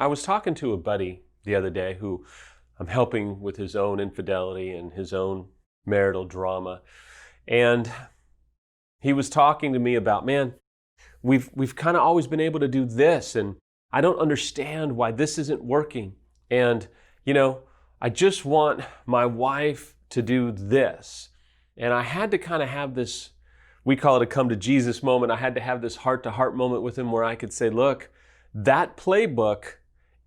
I was talking to a buddy the other day who I'm helping with his own infidelity and his own marital drama. And he was talking to me about, man, we've kind of always been able to do this, and I don't understand why this isn't working. And, I just want my wife to do this. And I had to kind of have this, we call it a come to Jesus moment. I had to have this heart-to-heart moment with him where I could say, look, that playbook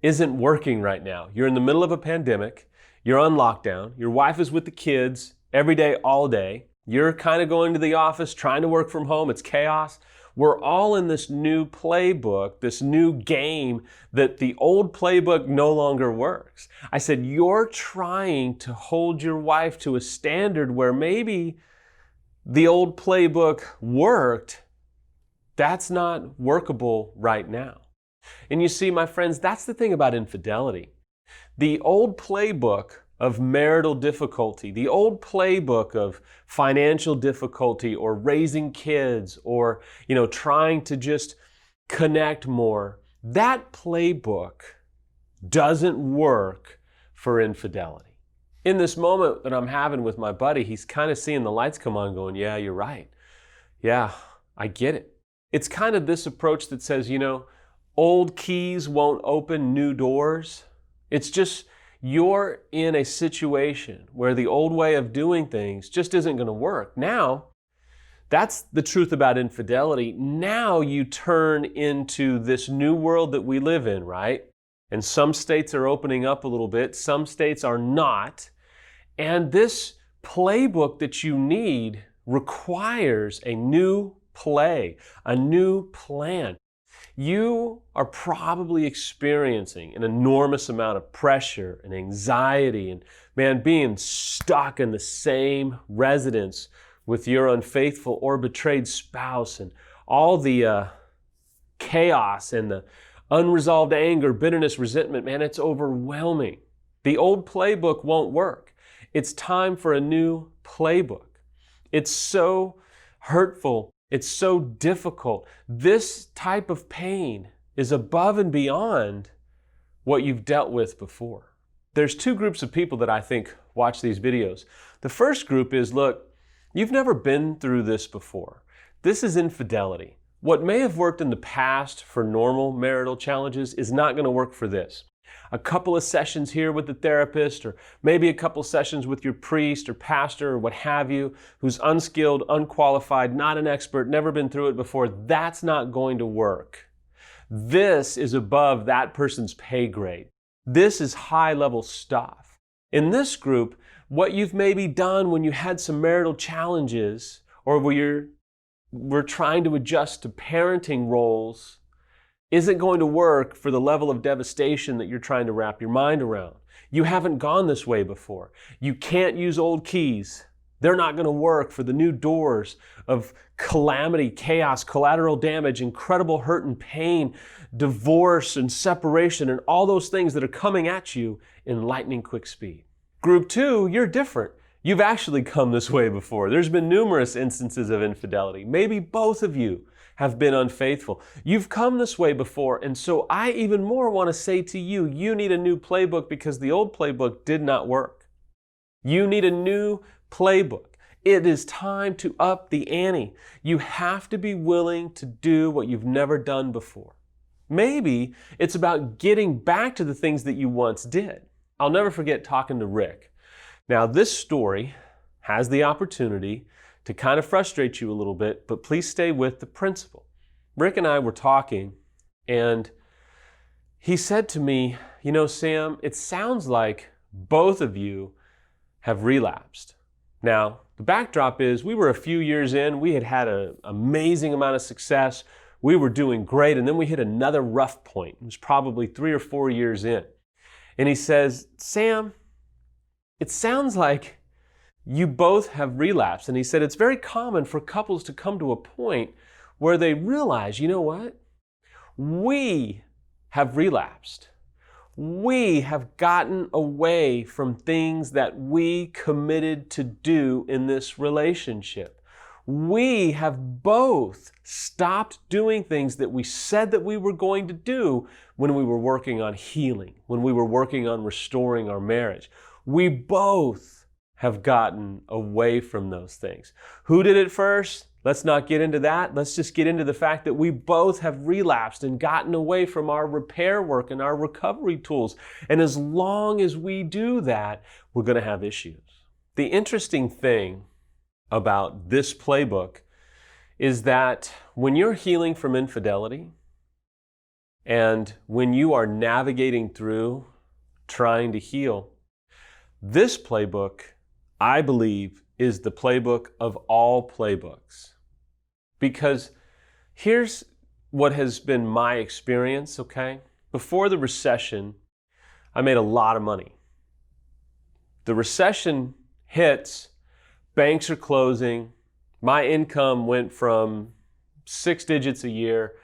isn't working right now. You're in the middle of a pandemic. You're on lockdown. Your wife is with the kids every day, all day. You're kind of going to the office, trying to work from home. It's chaos. We're all in this new playbook, this new game that the old playbook no longer works. I said, you're trying to hold your wife to a standard where maybe the old playbook worked. That's not workable right now. And you see, my friends, that's the thing about infidelity. The old playbook of marital difficulty, the old playbook of financial difficulty or raising kids or, trying to just connect more, that playbook doesn't work for infidelity. In this moment that I'm having with my buddy, he's kind of seeing the lights come on going, yeah, you're right. Yeah, I get it. It's kind of this approach that says, old keys won't open new doors. It's just, you're in a situation where the old way of doing things just isn't going to work. Now, that's the truth about infidelity. Now you turn into this new world that we live in, right? And some states are opening up a little bit, some states are not. And this playbook that you need requires a new play, a new plan. You are probably experiencing an enormous amount of pressure and anxiety and, being stuck in the same residence with your unfaithful or betrayed spouse and all the chaos and the unresolved anger, bitterness, resentment, it's overwhelming. The old playbook won't work. It's time for a new playbook. It's so hurtful. It's so difficult. This type of pain is above and beyond what you've dealt with before. There's two groups of people that I think watch these videos. The first group is, look, you've never been through this before. This is infidelity. What may have worked in the past for normal marital challenges is not going to work for this. A couple of sessions here with the therapist, or maybe a couple sessions with your priest or pastor or what have you, who's unskilled, unqualified, not an expert, never been through it before, that's not going to work. This is above that person's pay grade. This is high-level stuff. In this group, what you've maybe done when you had some marital challenges, or where we're trying to adjust to parenting roles, isn't going to work for the level of devastation that you're trying to wrap your mind around. You haven't gone this way before. You can't use old keys. They're not going to work for the new doors of calamity, chaos, collateral damage, incredible hurt and pain, divorce and separation, and all those things that are coming at you in lightning quick speed. Group 2, you're different. You've actually come this way before. There's been numerous instances of infidelity. Maybe both of you have been unfaithful. You've come this way before, and so I even more want to say to you, you need a new playbook because the old playbook did not work. You need a new playbook. It is time to up the ante. You have to be willing to do what you've never done before. Maybe it's about getting back to the things that you once did. I'll never forget talking to Rick. Now, this story has the opportunity to kind of frustrate you a little bit, but please stay with the principle. Rick and I were talking, and he said to me, Sam, it sounds like both of you have relapsed. Now, the backdrop is we were a few years in, we had an amazing amount of success, we were doing great, and then we hit another rough point. It was probably 3 or 4 years in. And he says, Sam, it sounds like you both have relapsed. And he said it's very common for couples to come to a point where they realize, you know what? We have relapsed. We have gotten away from things that we committed to do in this relationship. We have both stopped doing things that we said that we were going to do when we were working on healing, when we were working on restoring our marriage. We both have gotten away from those things. Who did it first? Let's not get into that. Let's just get into the fact that we both have relapsed and gotten away from our repair work and our recovery tools. And as long as we do that, we're going to have issues. The interesting thing about this playbook is that when you're healing from infidelity and when you are navigating through trying to heal, this playbook, I believe, is the playbook of all playbooks. Because here's what has been my experience, okay? Before the recession, I made a lot of money. The recession hits, banks are closing, my income went from 6 digits a year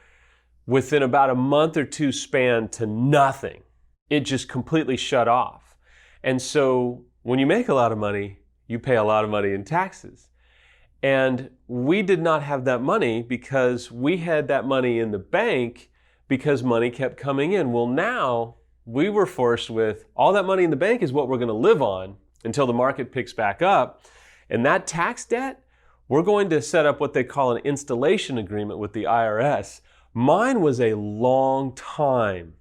within about a month or two span to nothing. It just completely shut off. And so when you make a lot of money, you pay a lot of money in taxes. And we did not have that money because we had that money in the bank because money kept coming in. Well, now we were forced with all that money in the bank is what we're going to live on until the market picks back up. And that tax debt, we're going to set up what they call an installation agreement with the IRS. Mine was a long time.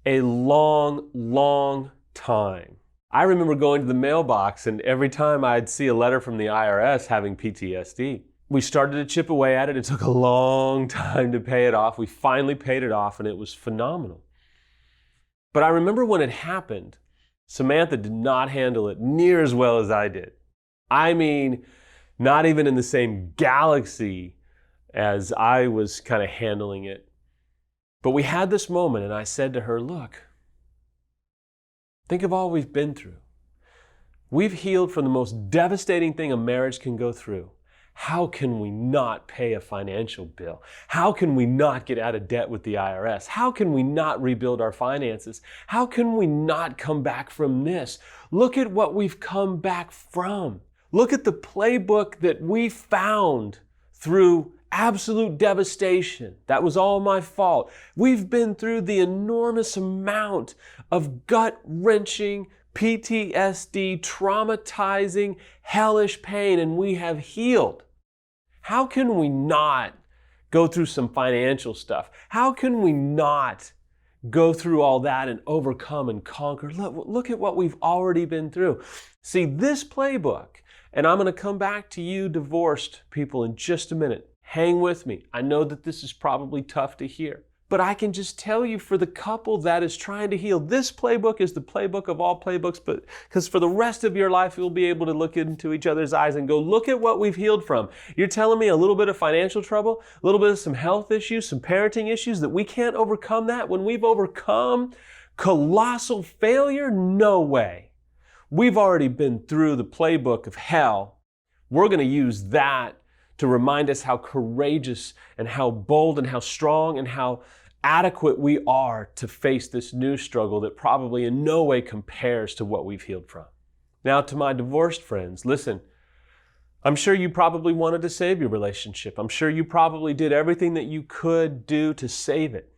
A long time. I remember going to the mailbox and every time I'd see a letter from the IRS having PTSD. We started to chip away at it. It took a long time to pay it off. We finally paid it off and it was phenomenal. But I remember when it happened, Samantha did not handle it near as well as I did. I mean, not even in the same galaxy as I was kind of handling it. But we had this moment and I said to her, look, think of all we've been through. We've healed from the most devastating thing a marriage can go through. How can we not pay a financial bill? How can we not get out of debt with the IRS? How can we not rebuild our finances? How can we not come back from this? Look at what we've come back from. Look at the playbook that we found through absolute devastation. That was all my fault. We've been through the enormous amount of gut-wrenching, PTSD, traumatizing, hellish pain, and we have healed. How can we not go through some financial stuff? How can we not go through all that and overcome and conquer? Look at what we've already been through. See, this playbook, and I'm going to come back to you divorced people in just a minute. Hang with me. I know that this is probably tough to hear, but I can just tell you for the couple that is trying to heal, this playbook is the playbook of all playbooks, but because for the rest of your life, you'll be able to look into each other's eyes and go, look at what we've healed from. You're telling me a little bit of financial trouble, a little bit of some health issues, some parenting issues, that we can't overcome that when we've overcome colossal failure? No way. We've already been through the playbook of hell. We're going to use that to remind us how courageous and how bold and how strong and how adequate we are to face this new struggle that probably in no way compares to what we've healed from. Now, to my divorced friends, listen, I'm sure you probably wanted to save your relationship. I'm sure you probably did everything that you could do to save it.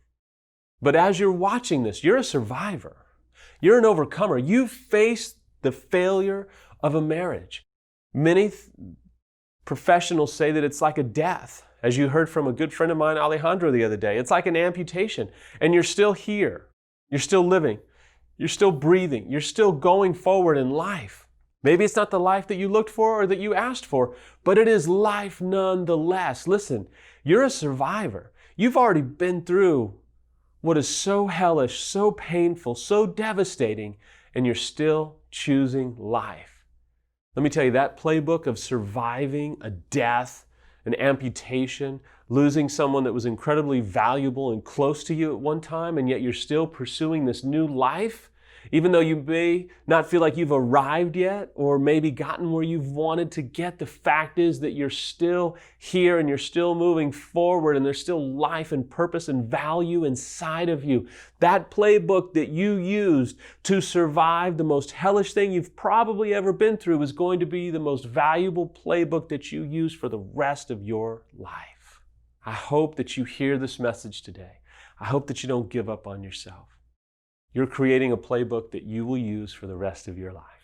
But as you're watching this, you're a survivor. You're an overcomer. You faced the failure of a marriage. Many professionals say that it's like a death. As you heard from a good friend of mine, Alejandro, the other day, it's like an amputation, and you're still here. You're still living. You're still breathing. You're still going forward in life. Maybe it's not the life that you looked for or that you asked for, but it is life nonetheless. Listen, you're a survivor. You've already been through what is so hellish, so painful, so devastating, and you're still choosing life. Let me tell you, that playbook of surviving a death, an amputation, losing someone that was incredibly valuable and close to you at one time, and yet you're still pursuing this new life, Even though you may not feel like you've arrived yet or maybe gotten where you've wanted to get, the fact is that you're still here and you're still moving forward and there's still life and purpose and value inside of you. That playbook that you used to survive the most hellish thing you've probably ever been through is going to be the most valuable playbook that you use for the rest of your life. I hope that you hear this message today. I hope that you don't give up on yourself. You're creating a playbook that you will use for the rest of your life.